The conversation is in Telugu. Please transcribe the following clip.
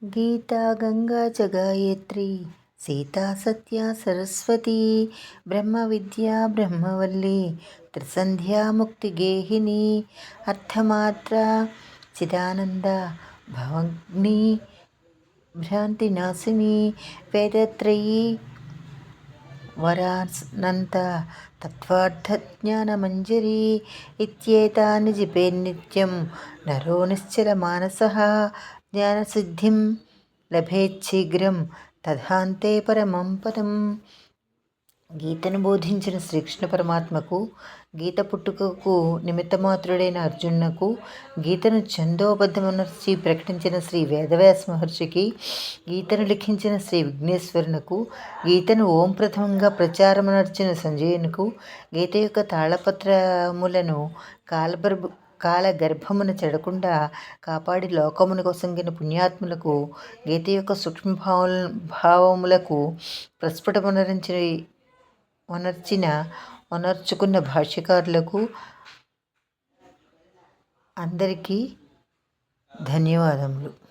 గీతా గంగా చ గాయత్రి సీతా సత్య సరస్వతి బ్రహ్మ విద్యా బ్రహ్మవల్లి త్రిసంధ్యా ముక్తి గేహిని అర్థమాత్ర చిదానంద భవగ్ని భ్రాంతినాశిని వేదత్రయీ వరానంత తత్వార్థజ్ఞానమంజరి ఇత్యేతాని జపేన్నిత్యం నరో నిశ్చలమానసః జ్ఞానసిద్ధిం లభేచ్ఛీఘ్రం తథాంతే పరమం పదం. గీతను బోధించిన శ్రీకృష్ణ పరమాత్మకు, గీత పుట్టుకకు నిమిత్తమాత్రుడైన అర్జునునకు, గీతను ఛందోబద్ధమనర్చి ప్రకటించిన శ్రీ వేదవ్యాస మహర్షికి, గీతను లిఖించిన శ్రీ విఘ్నేశ్వరునకు, గీతను ఓం ప్రథమంగా ప్రచారమనర్చిన సంజయునకు, గీత యొక్క తాళపత్రములను కాలగర్భమున చెడకుండా కాపాడి లోకమును కొసంగిన పుణ్యాత్ములకు, గీత యొక్క సూక్ష్మభావములకు ప్రస్ఫుటమనర్చుకున్న భాష్యకారులకు అందరికీ ధన్యవాదములు.